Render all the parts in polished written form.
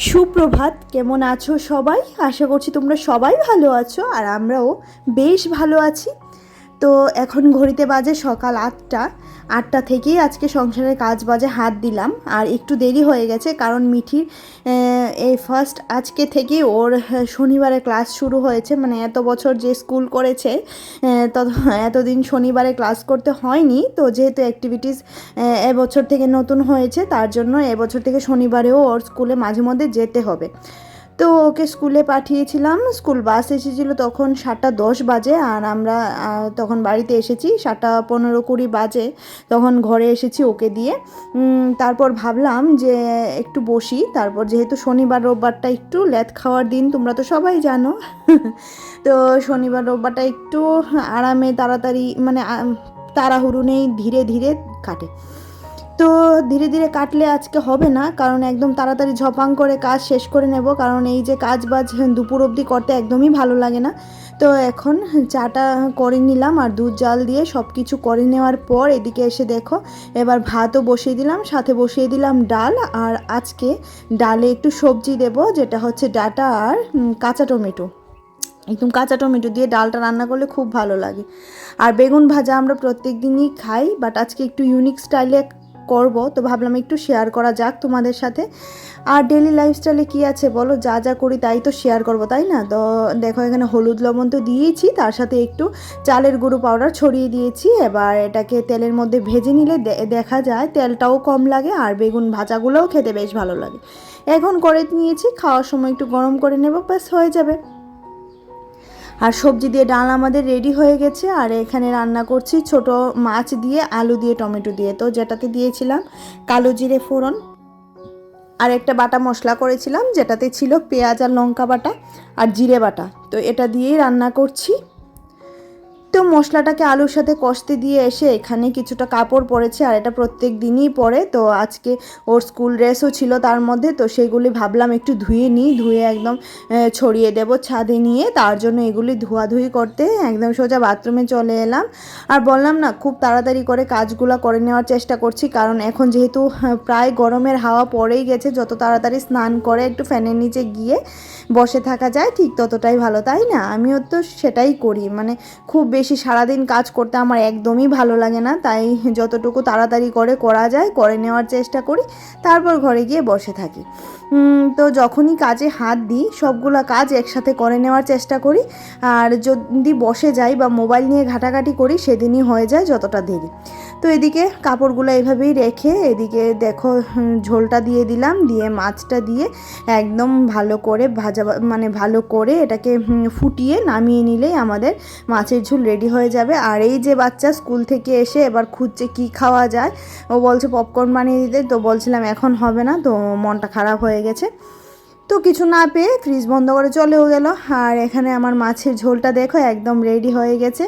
সুপ্রভাত, কেমন আছো সবাই? আশা করছি তোমরা সবাই ভালো আছো আর আমরাও বেশ ভালো আছি। তো এখন ঘড়িতে বাজে সকাল 8টা থেকেই আজকে সংসারের কাজ বাজে হাত দিলাম। আর একটু দেরি হয়ে গেছে কারণ মিঠির এই ফার্স্ট আজকে থেকেই ওর শনিবারে ক্লাস শুরু হয়েছে। মানে এত বছর যে স্কুল করেছে এতদিন শনিবারে ক্লাস করতে হয়নি, তো যেহেতু অ্যাক্টিভিটিস এবছর থেকে নতুন হয়েছে তার জন্য এবছর থেকে শনিবারেও ওর স্কুলে মাঝে মধ্যে যেতে হবে। তো ওকে স্কুলে পাঠিয়েছিলাম, স্কুল বাস এসেছিলো তখন 7:10 বাজে আর আমরা তখন বাড়িতে এসেছি 7:15-20 বাজে, তখন ঘরে এসেছি ওকে দিয়ে। তারপর ভাবলাম যে একটু বসি, তারপর যেহেতু শনিবার রোববারটা একটু ল্যাদ খাওয়ার দিন, তোমরা তো সবাই জানো। তো শনিবার রোববারটা একটু আরামে তাড়াতাড়ি মানে তাড়াহুড়ো নেই, ধীরে ধীরে কাটে। তো ধীরে ধীরে কাটলে আজকে হবে না, কারণ একদম তাড়াতাড়ি ঝপাং করে কাজ শেষ করে নেব, কারণ এই যে কাজ বাজ দুপুর অবধি করতে একদমই ভালো লাগে না। তো এখন চাটা করে নিলাম আর দুধ জাল দিয়ে সব কিছু করে নেওয়ার পর এদিকে এসে দেখো এবার ভাতও বসিয়ে দিলাম, সাথে বসিয়ে দিলাম ডাল। আর আজকে ডালে একটু সবজি দেব, যেটা হচ্ছে ডাঁটা আর কাঁচা টমেটো। একদম কাঁচা টমেটো দিয়ে ডালটা রান্না করলে খুব ভালো লাগে। আর বেগুন ভাজা আমরা প্রত্যেক দিনই খাই, বাট আজকে একটু ইউনিক স্টাইলে করব, তো ভাবলাম একটু শেয়ার করা যাক তোমাদের সাথে। আর ডেলি লাইফস্টাইলে কি আছে বলো, যা যা করি তাই তো শেয়ার করব, তাই না? তো দেখো এখানে হলুদ লবণ তো দিয়েছি, তার সাথে একটু চালের গুঁড়ো পাউডার ছড়িয়ে দিয়েছি। এবার এটাকে তেলের মধ্যে ভেজে নিলে দেখা যায় তেলটাও কম লাগে আর বেগুন ভাজাগুলোও খেতে বেশ ভালো লাগে। এখন করে নিয়েছি, খাওয়ার সময় একটু গরম করে নেব, ব্যাস হয়ে যাবে। আর সবজি দিয়ে ডাল আমাদের রেডি হয়ে গেছে। আর এখানে রান্না করছি ছোট মাছ দিয়ে আলু দিয়ে টমেটো দিয়ে, তো যেটাতে দিয়েছিলাম কালো জিরে ফোড়ন আর একটা বাটা মশলা করেছিলাম, যেটাতে ছিল পেঁয়াজ আর লঙ্কা বাটা আর জিরে বাটা, তো এটা দিয়েই রান্না করছি। তো মশলাটাকে আলুর সাথে কষতে দিয়ে এসে এখানে কিছুটা কাপড় পরেছে, আর এটা প্রত্যেক দিনই পরে, তো আজকে ওর স্কুল ড্রেসও ছিল তার মধ্যে, তো সেগুলি ভাবলাম একটু ধুয়ে নিই, ধুয়ে একদম ছড়িয়ে দেব ছাদে নিয়ে। তার জন্য এগুলি ধোয়াধুয়ি করতে একদম সোজা বাথরুমে চলে এলাম। আর বললাম না, খুব তাড়াতাড়ি করে কাজগুলো করে নেওয়ার চেষ্টা করছি, কারণ এখন যেহেতু প্রায় গরমের হাওয়া পড়েই গেছে, যত তাড়াতাড়ি স্নান করে একটু ফ্যানের নিচে গিয়ে বসে থাকা যায় ঠিক ততটাই ভালো, তাই না? আমিও তো সেটাই করি, মানে খুব বেশি সারাদিন কাজ করতে আমার একদমই ভালো লাগে না, তাই যতটুকু তাড়াতাড়ি করে করা যায় করে নেওয়ার চেষ্টা করি, তারপর ঘরে গিয়ে বসে থাকি। তো যখনই কাজে হাত দিই সবগুলো কাজ একসাথে করে নেওয়ার চেষ্টা করি, আর যদি বসে যাই বা মোবাইল নিয়ে ঘাটাঘাটি করি সেদিনই হয়ে যায় যতটা দেরি। তো এদিকে কাপড়গুলো এভাবেই রেখে এদিকে দেখো ঝোলটা দিয়ে দিলাম, দিয়ে মাছটা দিয়ে একদম ভালো করে ভাজা মানে ভালো করে এটাকে ফুটিয়ে নামিয়ে নিলেই আমাদের মাছের ঝোল রেডি হয়ে যাবে। আর এই যে বাচ্চা স্কুল থেকে এসে এবার খুঁজছে কি খাওয়া যায়, ও বলছে পপকর্ন বানিয়ে দিতে, তো বলছিলাম এখন হবে না, তো মনটা খারাপ হয়ে গেছে, তো কিছু না পেয়ে ফ্রিজ বন্ধ করে চলেও গেল। আর এখানে আমার মাছের ঝোলটা দেখো একদম রেডি হয়ে গেছে,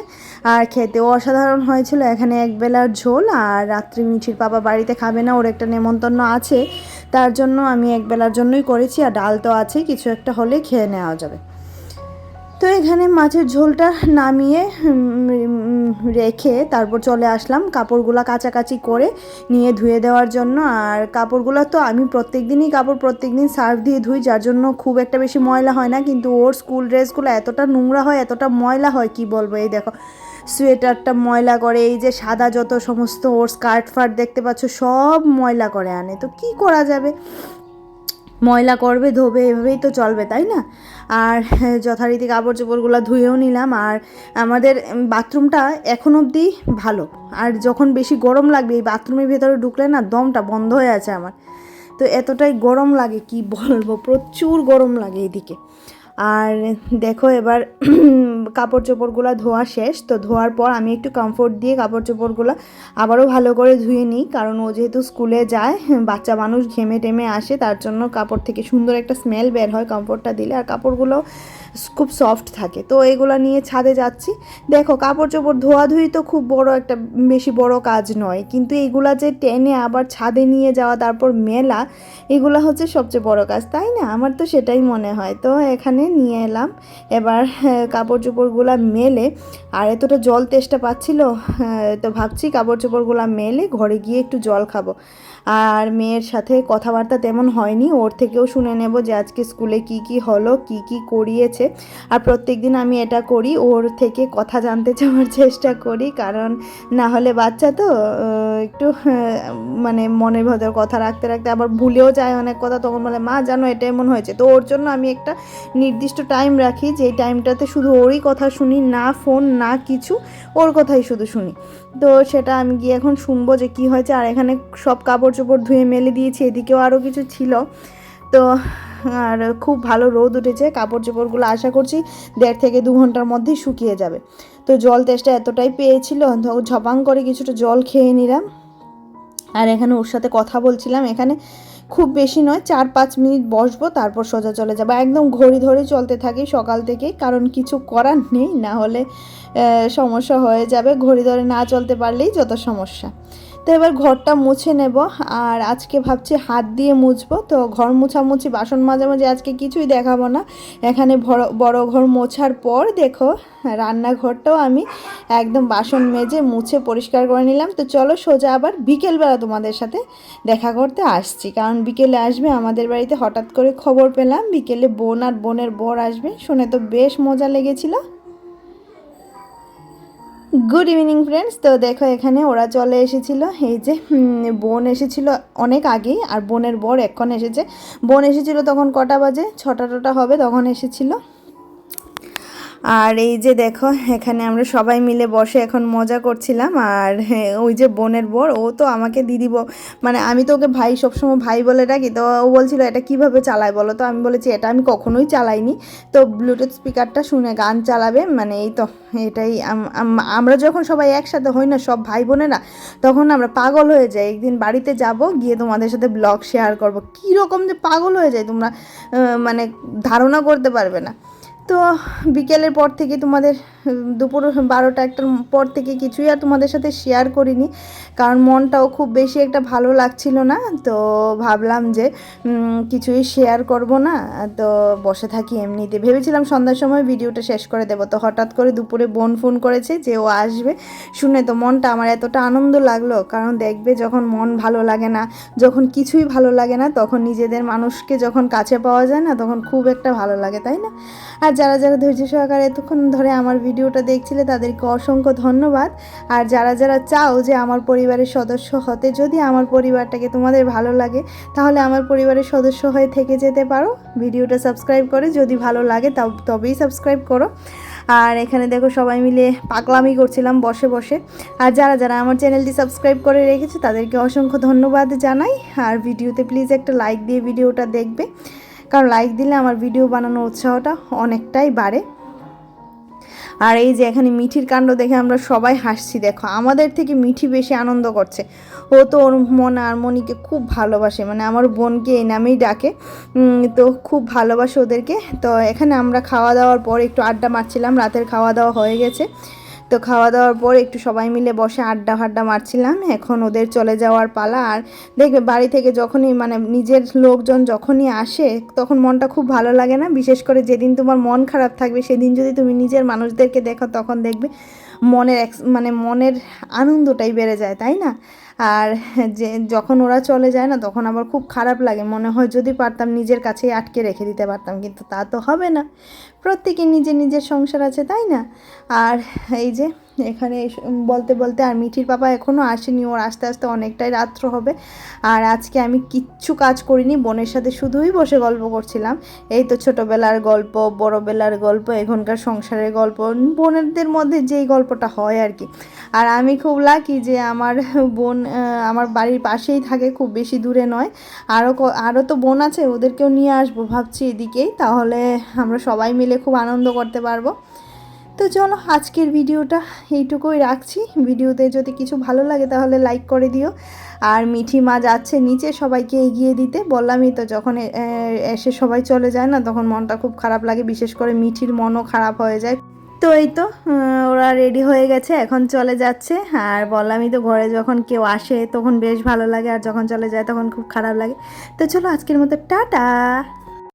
আর খেতেও অসাধারণ হয়েছিল। এখানে একবেলার ঝোল, আর রাত্রি মিঠির বাবা বাড়িতে খাবে না, ওর একটা নেমন্তন্ন আছে, তার জন্য আমি একবেলার জন্যই করেছি। আর ডাল তো আছে, কিছু একটা হলে খেয়ে নেওয়া যাবে। তো এখানে মাছের ঝোলটা নামিয়ে রেখে তারপর চলে আসলাম কাপড়গুলো কাচাকাচি করে নিয়ে ধুয়ে দেওয়ার জন্য। আর কাপড়গুলো তো আমি প্রত্যেক দিন সার্ফ দিয়ে ধুই, যার জন্য খুব একটা বেশি ময়লা হয় না, কিন্তু ওর স্কুল ড্রেসগুলো এতটা নোংরা হয়, এতটা ময়লা হয় কি বলবো। এই দেখো সোয়েটারটা ময়লা করে, এই যে সাদা যত সমস্ত ওর স্কার্ট ফার্ট দেখতে পাচ্ছ সব ময়লা করে আনে, তো কি করা যাবে, ময়লা করবে ধোবে, এভাবেই তো চলবে, তাই না? আর যথারীতি কাপড় চোপড়গুলো ধুয়েও নিলাম। আর আমাদের বাথরুমটা এখন অবধি ভালো, আর যখন বেশি গরম লাগবে এই বাথরুমের ভেতরে ঢুকলে না দমটা বন্ধ হয়ে আছে আমার, তো এতটাই গরম লাগে কি বলবো, প্রচুর গরম লাগে এদিকে। আর দেখো এবার কাপড় চোপড়গুলো ধোয়া শেষ, তো ধোয়ার পর আমি একটু কমফোর্ট দিয়ে কাপড় চোপড়গুলো আবারও ভালো করে ধুয়ে নিই, কারণ ও যেহেতু স্কুলে যায়, বাচ্চা মানুষ ঘেমে টেমে আসে, তার জন্য কাপড় থেকে সুন্দর একটা স্মেল বের হয় কমফোর্টটা দিলে, আর কাপড়গুলো খুব সফট থাকে। তো এগুলো নিয়ে ছাদে যাচ্ছি। দেখো কাপড় চোপড় ধোয়াধুয়ি তো খুব বড় একটা বেশি বড় কাজ নয়, কিন্তু এগুলা যে টেনে আবার ছাদে নিয়ে যাওয়া তারপর মেলা, এগুলো হচ্ছে সবচেয়ে বড় কাজ, তাই না? আমার তো সেটাই মনে হয়। তো এখানে নিয়ে এলাম এবার কাপড় চোপড়গুলো মেলে, আর এতটা জল তেষ্টা পাচ্ছিল, তো ভাবছি কাপড় চোপড়গুলো মেলে ঘরে গিয়ে একটু জল খাবো। আর মেয়ের সাথে কথাবার্তা তেমন হয়নি, ওর থেকেও শুনে নেব যে আজকে স্কুলে কি কি হলো, কি কি করিয়েছে। আর প্রত্যেক দিন আমি এটা করি, ওর থেকে কথা জানতে চাওয়ার চেষ্টা করি, কারণ না হলে বাচ্চা তো একটু মানে মনের ভেতর কথা রাখতে রাখতে আবার ভুলেও যায় অনেক কথা, তখন বলে মা জানো এটা এমন হয়েছে। তো ওর জন্য আমি একটা নির্দিষ্ট টাইম রাখি, যে টাইমটাতে শুধু ওরই কথা শুনি, না ফোন না কিছু, ওর কথাই শুধু শুনি। তো সেটা আমি গিয়ে এখন শুনবো যে কি হয়েছে। আর এখানে সব কাপড় চোপড় ধুয়ে মেলে দিয়েছি, এদিকেও আরও কিছু ছিল। তো আর খুব ভালো রোদ উঠেছে, কাপড় চোপড়গুলো আশা করছি 1.5 থেকে 2 ঘন্টার মধ্যেই শুকিয়ে যাবে। তো জল তেষ্টা এতটাই পেয়েছিল, তো ঝপাং করে কিছুটা জল খেয়ে নিলাম। আর এখানে ওর সাথে কথা বলছিলাম। এখানে খুব বেশি নয়, 4-5 মিনিট বসবো, তারপর সোজা চলে যাবো। একদম ঘড়ি ধরে চলতে থাকি সকাল থেকে, কারণ কিছু করার নেই, না হলে সমস্যা হয়ে যাবে। ঘড়ি ধরে না চলতে পারলেই যত সমস্যা। তো এবার ঘরটা মুছে নেব, আর আজকে ভাবছি হাত দিয়ে মুছবো। তো ঘর মুছামুছি, বাসন মাঝামাঝি আজকে কিছুই দেখাবো না। এখানে বড় ঘর মোছার পর দেখো রান্নাঘরটাও আমি একদম বাসন মেজে মুছে পরিষ্কার করে নিলাম। তো চলো সোজা আবার বিকেলবেলা তোমাদের সাথে দেখা করতে আসছি, কারণ বিকেলে আসবে আমাদের বাড়িতে। হঠাৎ করে খবর পেলাম বিকেলে বোন আর বোনের বর আসবে, শুনে তো বেশ মজা লেগেছিল। Good evening friends. তো দেখো এখানে ওরা চলে এসেছিলো, এই যে বোন এসেছিল অনেক আগেই, আর বোনের বর এখন এসেছে। বোন এসেছিল তখন কটা বাজে, 6টা হবে, তখন এসেছিলো। আর এই যে দেখো এখানে আমরা সবাই মিলে বসে এখন মজা করছিলাম। আর ওই যে বোনের বর, ও তো আমাকে দিদি মানে আমি তো ওকে ভাই, সবসময় ভাই বলে ডাকি। তো ও বলছিল এটা কিভাবে চালায় বলো, তো আমি বলেছি এটা আমি কখনোই চালাইনি। তো ব্লুটুথ স্পিকারটা শুনে গান চালাবে, মানে এই তো এটাই। আমরা যখন সবাই একসাথে হই না সব ভাই বোনেরা, তখন আমরা পাগল হয়ে যাই। একদিন বাড়িতে যাব, গিয়ে তোমাদের সাথে ব্লগ শেয়ার করব, কীরকম যে পাগল হয়ে যায় তোমরা মানে ধারণা করতে পারবে না। তো বিকেলের পর থেকে তোমাদের দুপুর 12টা-1টার পর থেকে কিছুই আর তোমাদের সাথে শেয়ার করিনি, কারণ মনটাও খুব বেশি একটা ভালো লাগছিল না। তো ভাবলাম যে কিছুই শেয়ার করব না, তো বসে থাকি এমনিতে। ভেবেছিলাম সন্ধ্যার সময় ভিডিওটা শেষ করে দেবো, তো হঠাৎ করে দুপুরে বোন ফোন করেছে যে ও আসবে। শুনে তো মনটা আমার এতটা আনন্দ লাগলো, কারণ দেখবে যখন মন ভালো লাগে না, যখন কিছুই ভালো লাগে না, তখন নিজেদের মানুষকে যখন কাছে পাওয়া যায় না, তখন খুব একটা ভালো লাগে, তাই না? আর যারা যারা ধৈর্য সহকারে এতক্ষণ ধরে আমার ভিডিওটা দেখছিলে তাদেরকে অসংখ্য ধন্যবাদ। আর যারা যারা চাও যে আমার পরিবারের সদস্য হতে, যদি আমার পরিবারটাকে তোমাদের ভালো লাগে, তাহলে আমার পরিবারের সদস্য হয়ে থেকে যেতে পারো। ভিডিওটা সাবস্ক্রাইব করে, যদি ভালো লাগে তবেই সাবস্ক্রাইব করো। আর এখানে দেখো সবাই মিলে পাগলামি করছিলাম বসে বসে। আর যারা যারা আমার চ্যানেলটি সাবস্ক্রাইব করে রেখেছে তাদেরকে অসংখ্য ধন্যবাদ জানাই। আর ভিডিওতে প্লিজ একটা লাইক দিয়ে ভিডিওটা দেখবে, কারণ লাইক দিলে আমার ভিডিও বানানোর উৎসাহটা অনেকটাই বাড়ে। আর এই যে এখানে মিঠির কাণ্ড দেখে আমরা সবাই হাসছি। দেখো আমাদের থেকে মিঠি বেশি আনন্দ করছে। ও তো ওর মন আর মনিকে খুব ভালোবাসে, মানে আমার বোনকে এই নামেই ডাকে। তো খুব ভালোবাসে ওদেরকে। তো এখানে আমরা খাওয়া দাওয়ার পর একটু আড্ডা মারছিলাম, রাতের খাওয়া দাওয়া হয়ে গেছে। তো খাওয়া দাওয়ার পর একটু সবাই মিলে বসে আড্ডা মারছিলাম। এখন ওদের চলে যাওয়ার পালা। আর দেখবে বাড়ি থেকে যখনই মানে নিজের লোকজন যখনই আসে, তখন মনটা খুব ভালো লাগে না? বিশেষ করে যেদিন তোমার মন খারাপ থাকবে, সেদিন যদি তুমি নিজের মানুষদেরকে দেখো, তখন দেখবে মনের আনন্দটাই বেড়ে যায়, তাই না? আর যে যখন ওরা চলে যায় না, তখন আবার খুব খারাপ লাগে, মনে হয় যদি পারতাম নিজের কাছেই আটকে রেখে দিতে পারতাম, কিন্তু তা তো হবে না। প্রত্যেকের নিজের নিজের সংসার আছে, তাই না? আর এই যে এখানে বলতে বলতে, আর মিঠির পাপা এখনও আসেনি, ওর আস্তে আস্তে অনেকটাই রাত্র হবে। আর আজকে আমি কিচ্ছু কাজ করিনি, বোনের সাথে শুধুই বসে গল্প করছিলাম। এই তো ছোটোবেলার গল্প, বড়োবেলার গল্প, এখনকার সংসারের গল্প, বোনেদের মধ্যে যেই গল্পটা হয় আর কি। আর আমি খুব লাকি যে আমার বোন আমার বাড়ির পাশেই থাকে, খুব বেশি দূরে নয়। আরও তো বোন আছে, ওদেরকেও নিয়ে আসবো ভাবছি এদিকেই, তাহলে আমরা সবাই মিলে খুব আনন্দ করতে পারবো। তো চলো আজকের ভিডিওটা এইটুকুই রাখছি। ভিডিওতে যদি কিছু ভালো লাগে তাহলে লাইক করে দিও। আর মিঠি মা যাচ্ছে নিচে সবাইকে এগিয়ে দিতে, বললামই তো যখন এসে সবাই চলে যায় না, তখন মনটা খুব খারাপ লাগে, বিশেষ করে মিঠির মনও খারাপ হয়ে যায়। তো এই তো ওরা রেডি হয়ে গেছে, এখন চলে যাচ্ছে। আর বললামই তো ঘরে যখন কেউ আসে তখন বেশ ভালো লাগে, আর যখন চলে যায় তখন খুব খারাপ লাগে। তো চলো আজকের মতো টাটা।